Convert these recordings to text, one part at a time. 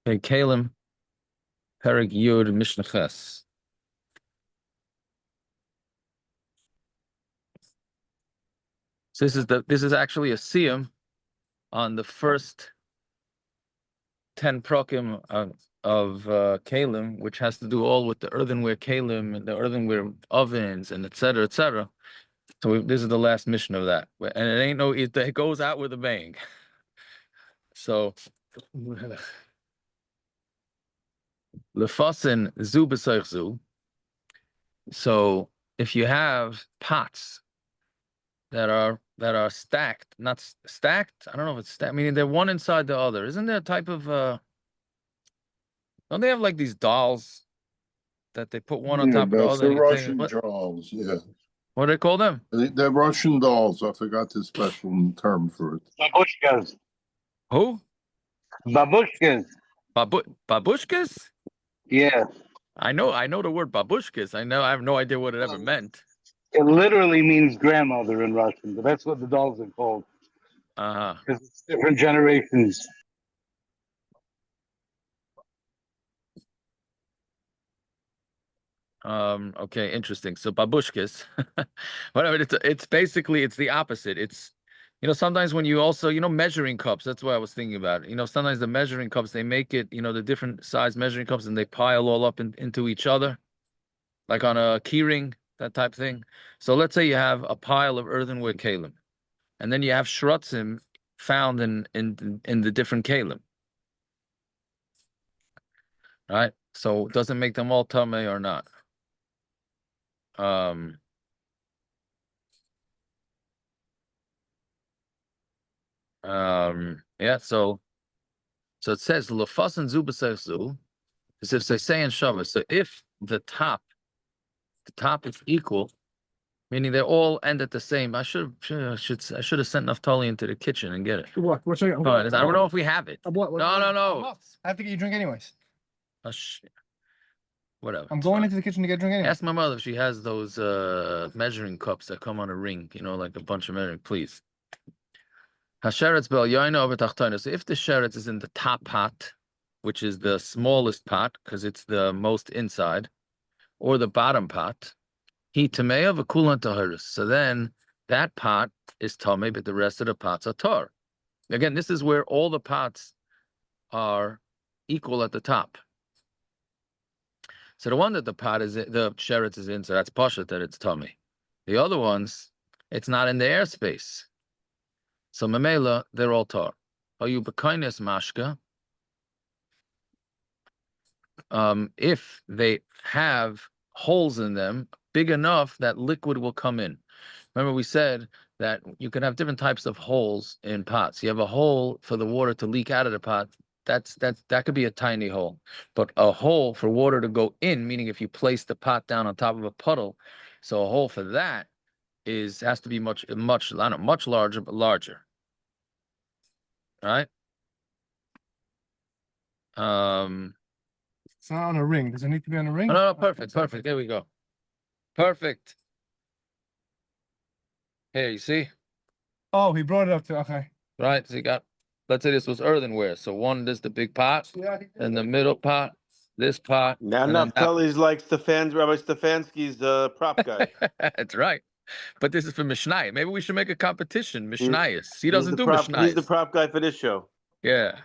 Okay, Kelim Perek Yud Mishnah Ches. So this is actually a siyum on the first 10 prokim of Kelim, which has to do all with the earthenware Kelim and the earthenware ovens and et cetera, et cetera. So this is the last mission of that, and it ain't it goes out with a bang. So lefasin zu b'soich zu. So if you have pots that are stacked, not stacked. I don't know if it's stacked, meaning they're one inside the other. Isn't there a type of don't they have like these dolls that they put one on Yeah, top of the that's other the and you take Russian what dolls. Yeah, do they call them? they're Russian dolls. I forgot the special term for it. Babushkas. Who? Babushkas. Babushkas? Yeah. I know the word babushkas. I have no idea what it ever meant. It literally means grandmother in Russian, but that's what the dolls are called. Uh-huh. Because it's different generations. Okay, interesting. So babushkas, whatever. It's basically it's the opposite. It's sometimes when you also measuring cups. That's what I was thinking about. Sometimes the measuring cups they make it the different size measuring cups and they pile all up into each other, like on a key ring, that type thing. So let's say you have a pile of earthenware kalim, and then you have shrutzim found in the different kalim, right? So does it make them all tamei or not? Yeah, so it says lefasan zu b'seichu, as if they say in Shabbos. So if the top is equal, meaning they all end at the same. I should have sent Naftali into the kitchen and get it. What? What should I? I don't know if we have it. What? No. I have to get you a drink anyways. Oh, shit. Whatever. I'm going into the kitchen to get a drink anyway. Ask my mother if she has those measuring cups that come on a ring, like a bunch of measuring, please. Hasheretz bel yaina over tachtana. So if the sheretz is in the top pot, which is the smallest pot, because it's the most inside, or the bottom pot, he tamei v'kulan taharis. So then that pot is tamei, but the rest of the pots are tar. Again, this is where all the pots are equal at the top. So the one that the sheretz is in, so that's pashat that it's tummy. The other ones, it's not in the airspace. So memela, they're all tar. Are you b'kainis mashka? If they have holes in them big enough that liquid will come in. Remember we said that you can have different types of holes in pots. You have a hole for the water to leak out of the pot. That could be a tiny hole, but a hole for water to go in, meaning if you place the pot down on top of a puddle, so a hole for that has to be much larger, but larger. All right. It's not on a ring. Does it need to be on a ring? No, perfect. There we go. Perfect. Here, you see? Oh, he brought it up to okay. Right. So you got. Let's say this was earthenware. So this the big pot, and the middle pot, this pot. Now Naftali's like Rabbi Stefanski's prop guy. That's right. But this is for Mishnayos. Maybe we should make a competition. Mishnayos. He doesn't do Mishnayos. He's the prop guy for this show. Yeah.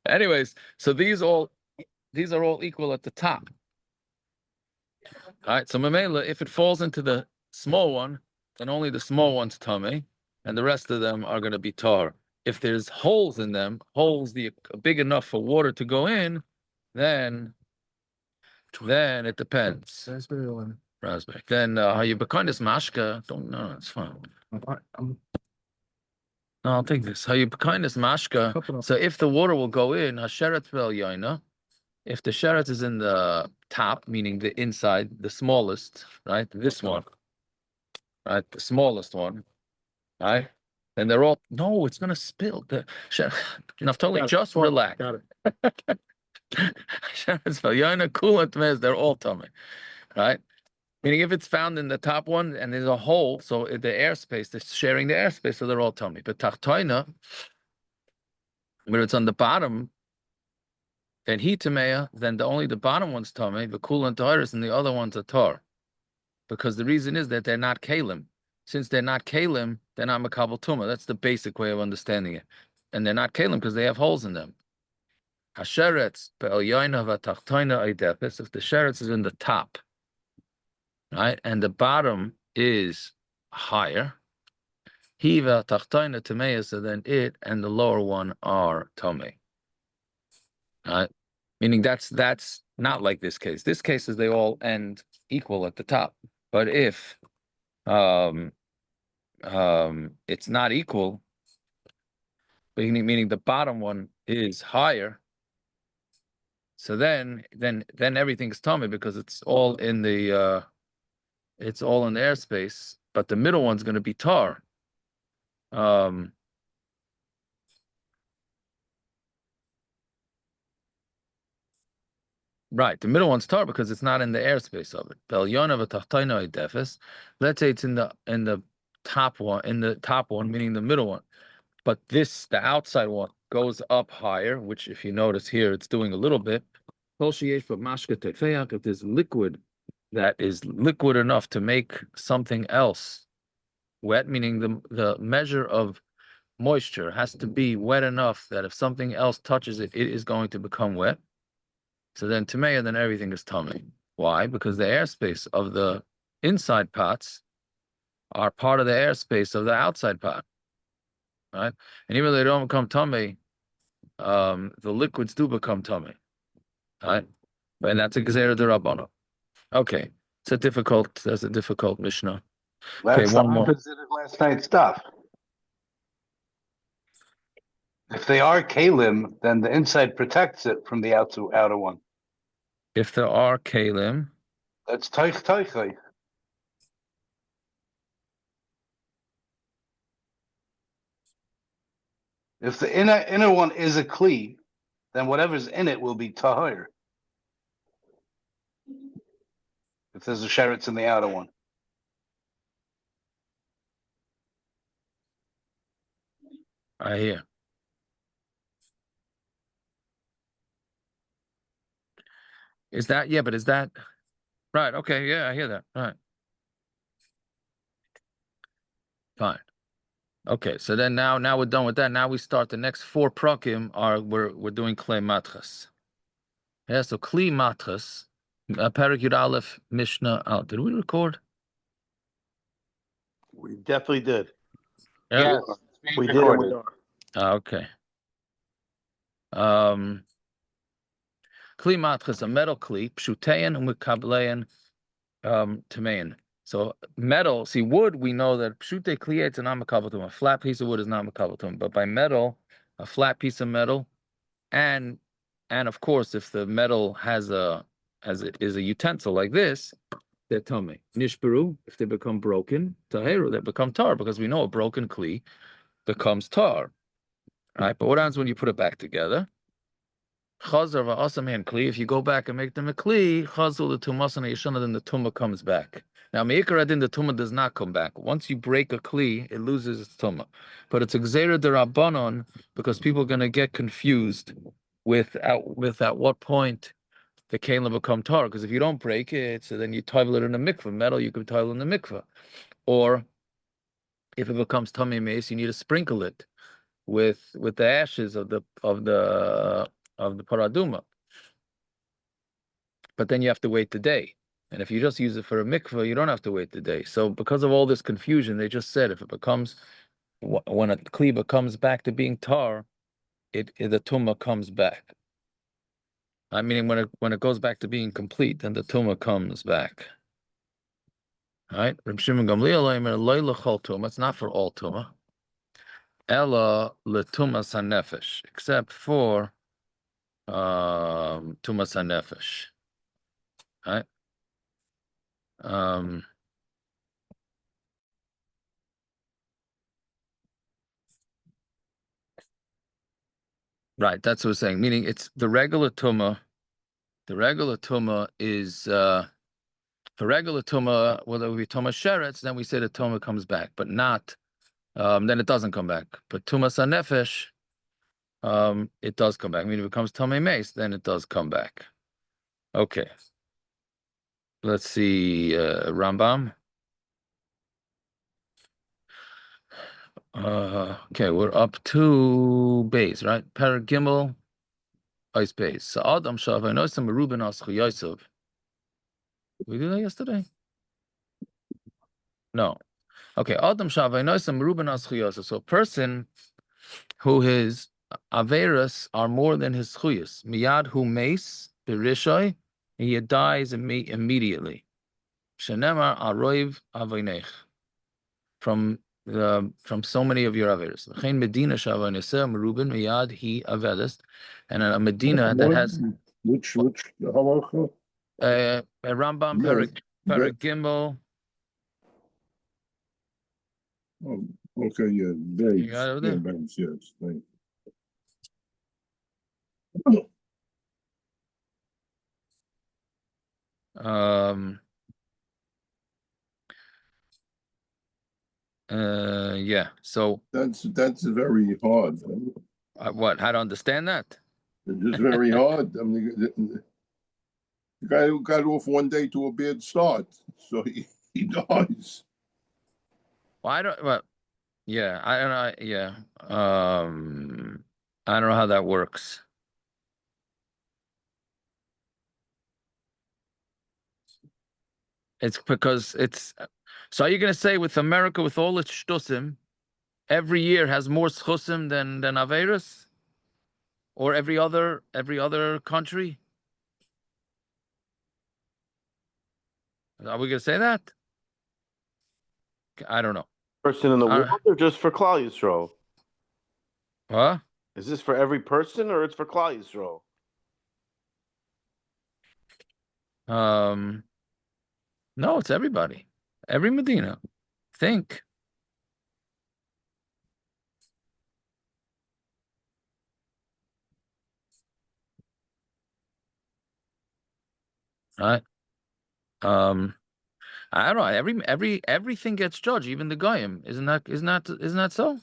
Anyways, so these are all equal at the top. All right. So Mamela, if it falls into the small one, then only the small one's tummy, and the rest of them are going to be tar. If there's holes in them, big enough for water to go in, then it depends. Raspberry. Then how you become this mashka? No, it's fine. No, I'll take this. How you become this mashka? So if the water will go in, hasheret bel yaina. If the sheret is in the top, meaning the inside, the smallest, right? This one, right? The smallest one, right? And they're all it's gonna spill. Naftali, just relax. Got it. They're all tummy, right? Meaning if it's found in the top one and there's a hole, so the airspace, they're sharing the airspace, so they're all tummy. But tachtoina, when it's on the bottom, then he tamea, then only the bottom one's tame, the kula and taharis, and the other ones are tar. Because the reason is that they're not kalim. Since they're not kalim, they're not makabel tuma. That's the basic way of understanding it. And they're not kalim because they have holes in them. Hasheretz be'elyoina v'tachtoina oidefes. If the sheretz is in the top, right, and the bottom is higher, he v'tachtoina tamei, so then it and the lower one are tamei. Right, meaning that's not like this case. This case is they all end equal at the top. But if it's not equal, meaning the bottom one is higher, so then everything's tummy because it's all in the airspace, but the middle one's going to be tar. Right, the middle one's tar because it's not in the airspace of it. Let's say it's in the top one, meaning the middle one. But the outside one goes up higher, which if you notice here, it's doing a little bit. If there's liquid that is liquid enough to make something else wet, meaning the measure of moisture has to be wet enough that if something else touches it, it is going to become wet. So then tamei, then everything is tummy. Why? Because the airspace of the inside pots are part of the airspace of the outside pot, right? And even though they don't become tummy, the liquids do become tummy, right? And that's a gzeira d'Rabbanan. Okay, that's a difficult Mishnah. Okay, That's one the more. opposite of last night's stuff. If they are kalim, then the inside protects it from the outer one. If there are kalim, That's toich. If the inner one is a kli, then whatever's in it will be tahir. If there's a sheretz in the outer one. I hear. Is that right? Okay, yeah, I hear that. All right. Fine. Okay, so then now we're done with that. Now we start the next 4 prakim we're doing klei matras. Yeah, so kli matras, Parak Yud Aleph Mishnah. Oh, did we record? We definitely did. Yeah. Yes, it's We being did. And we recorded. are. Okay. Kli matras, a metal kli, pshutein and mekablein tamein. So metal, see wood, we know that pshute klietz and not mekabatum. A flat piece of wood is not mekabatum, but by metal, a flat piece of metal, and of course, if the metal has a utensil like this, they're tummy. Nishbaru, if they become broken, taheru, they become tar, because we know a broken kli becomes tar. Right? But what happens when you put it back together? Chazar va'asam kli. If you go back and make them a kli, chazul the tumasana yeshana, then the tumah comes back. Now, meikar adin, the tumah does not come back. Once you break a kli, it loses its tumah. But it's a gzeira d'Rabbanan because people are going to get confused with at what point the kelim become tar. Because if you don't break it, so then you tovel it in a mikveh. Metal, you can tovel in the mikveh. Or if it becomes tummy mace, you need to sprinkle it with the ashes of the paraduma. But then you have to wait the day. And if you just use it for a mikveh, you don't have to wait the day. So because of all this confusion, they just said if it becomes, when a kliba comes back to being tar, the tumah comes back. I mean, when it goes back to being complete, then the tumah comes back. All right? Reb Shimon Gamliel, it's not for all tumah. Ella letumas hanefesh, except for tumas hanefesh. Right? Right, that's what we're saying. Meaning it's the regular tumah. The regular tumah is for regular tumah, whether we tumah sheretz, then we say the tumah comes back, but not then it doesn't come back. But tumas hanefesh, it does come back. I mean, if it becomes Tamei Mace, then it does come back. Okay. Let's see, Rambam. Okay, we're up to base, right? Paragimel, ice base. So Adam Shav, I know some Reuben Aschu Yosef. We did that yesterday? No. Okay, Adam Shav, I know some Reuben Aschu Yosef. So a person who his Averas are more than his Chuyas. Miyad hu mace, Berishoy, he dies immediately. Shenemar Aroiv Avinech. From so many of your Averas. V'chein Medina Shavaniseh Merubin Miyad He Avedas, and a Medina that has Which halacha? a Rambam Yes, Paragimel. Oh, okay, yeah, You base. got it over Yeah, there? base, yes, thank Yeah. So That's very hard. what? How to understand that? It's just very hard. I mean, the guy who got off one day to a bad start, so he dies. Well, I don't. Well, yeah, I don't know. Yeah. I don't know how that works. It's because it's. So are you gonna say with America, with all its shtusim, every year has more schusim than Averis, or every other country? Are we gonna say that? I don't know. Person in the world or just for Klal Yisrael? Huh? Is this for every person or it's for Klal Yisrael? No, it's everybody, every Medina. Think. Right? I don't know. Everything gets judged, even the goyim. Isn't that so?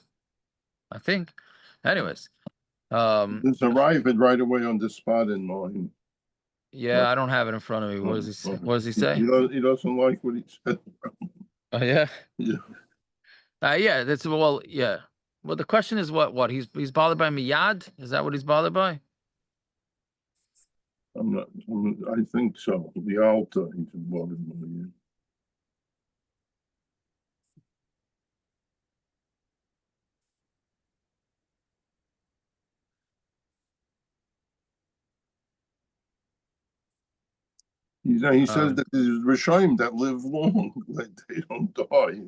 I think. Anyways, Just arrive it right away on the spot in mind. yeah, I don't have it in front of me. What does he say? What does he say? He doesn't like what he said. Oh yeah. Yeah. Yeah. That's well. Yeah. Well, the question is what he's bothered by miyad. Is that what he's bothered by? I think so. The altar, he's bothered by you. He says that there's Rishaim that live long, like they don't die.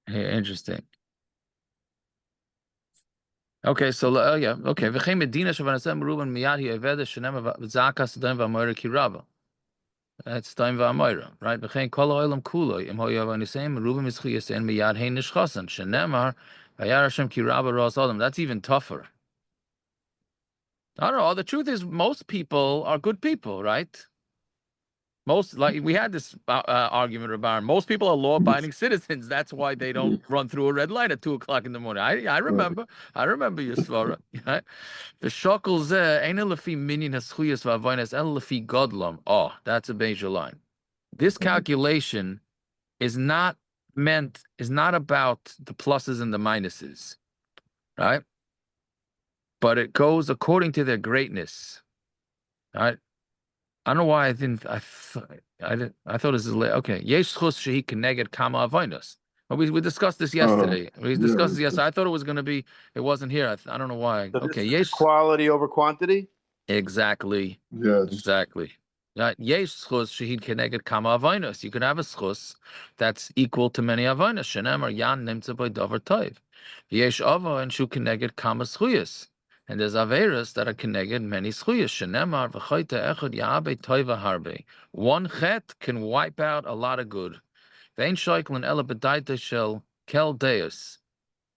Interesting. Okay, so yeah, okay. V'chein medina shavanasem ruben miyad hi aveda shenem v'zakas daim v'amoyra kirava. That's daim v'amoyra, right? V'chein kol ha'olam kuloi im ho'yavanisem ruben mischiyas en miyad hein nishchasan shenemar v'yar Hashem kirava ras adam. That's even tougher. I don't know. The truth is, most people are good people, right? Most, like we had this argument about most people are law-abiding citizens. That's why they don't run through a red light at 2:00 in the morning. I remember. I remember your svara. Right? The shackle zeh ain't lefi minyan haschuyas v'avonas el lefi godlam. Oh, that's a major line. This calculation is not about the pluses and the minuses, right? But it goes according to their greatness, right? I don't know why I didn't. I thought this is okay. Yesh chus shehi keneged kama avonos. But we discussed this yesterday. We discussed this yesterday. I thought it was going to be. It wasn't here. I don't know why. So Okay. this is Yesh. quality over quantity. Exactly. Yes. Exactly. Yesh chus shehi keneged kama avonos. You could have a chus that's equal to many avonos. Shenemar yan nimtza by davar toiv. Yesh avo and shu keneged kama schuyas. And there's Averas that are connected many schuyas. Shenemar v'chayta echad ya'abe toiva harbe. One chet can wipe out a lot of good. Vein shayklin ela b'daita shel kel deus.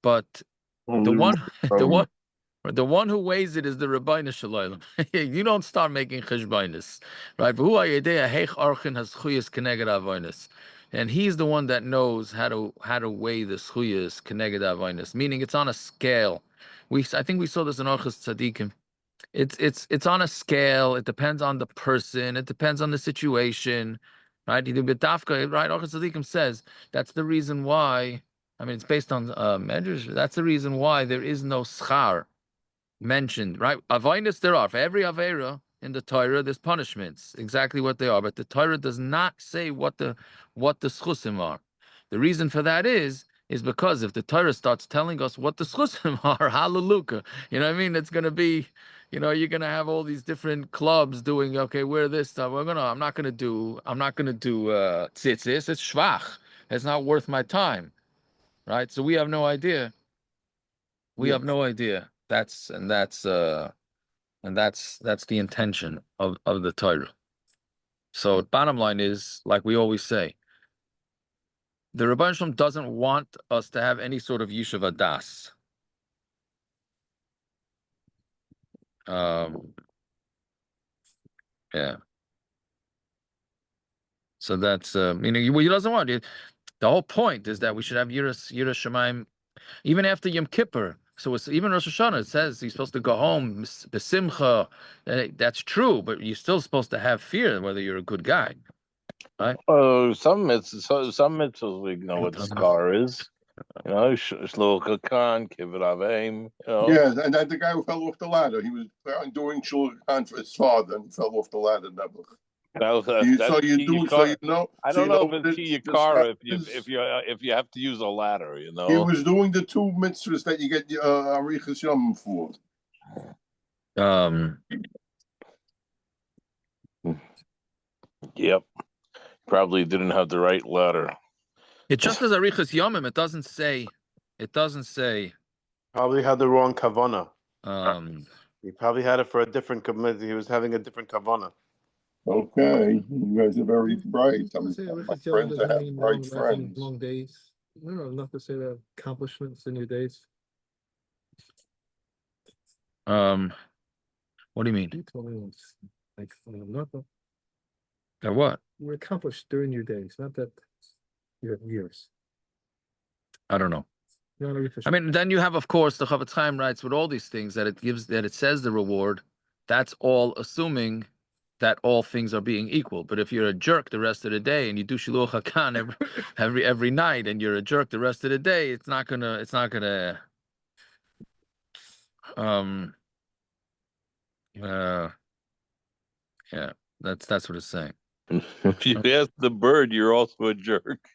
But the one who weighs it is the Rabbeinu Shalom. You don't start making cheshbainis, right? V'hu ha'yedei heich archin has schuyas connected avonis. and he's the one that knows how to weigh the schuyas keneged avonis. Meaning, it's on a scale. I think we saw this in Orchos Tzadikim. It's on a scale. It depends on the person. It depends on the situation, right? Right? Orchos Tzadikim says that's the reason why. I mean, it's based on measures. That's the reason why there is no schar mentioned, right? Avonis there are. For every avera in the Torah, there's punishments, exactly what they are. But the Torah does not say what the schusim are. The reason for that is because if the Torah starts telling us what the schusim are, hallelujah, you know what I mean? It's gonna be, you're gonna have all these different clubs doing, okay, we're this stuff. I'm not gonna do tzitzis. It's shvach. It's not worth my time, right? So we have no idea. We have no idea. That's the intention of the Torah. So bottom line is, like we always say, the Rebbeinu Shalom doesn't want us to have any sort of yishuv adas. Yeah. So that's meaning he doesn't want it. The whole point is that we should have yiras shemaim even after Yom Kippur. So it's even Rosh Hashanah. It says you're supposed to go home besimcha. That's true, but you're still supposed to have fear whether you're a good guy, right? Oh, some mitzvahs we know what the scar is. Shluch Hakan, Kibbut Avim. Yeah, and then the guy who fell off the ladder, he was doing Shul Khan for his father and fell off the ladder. So you know. I don't know if it's Kiyakara if you have to use a ladder. He was doing the two mitzvahs that you get Arichas Yom for. Yep. Probably didn't have the right ladder. It just says Arichas Yomim. It doesn't say. Probably had the wrong kavana. He probably had it for a different committee. He was having a different kavana. Okay, you guys are very bright. My friends have bright friends. Long days. I don't know enough to say that accomplishments in your days. What do you mean? You told me once, like not that That what? were accomplished during your days, not that you have years. I don't know. Not a I mean, then you have, of course, the Chavetz Chaim writes with all these things that it says the reward. That's all assuming that all things are being equal. But if you're a jerk the rest of the day and you do Shiluch HaKan every night and you're a jerk the rest of the day, it's not gonna yeah, that's what it's saying. If you ask the bird, you're also a jerk.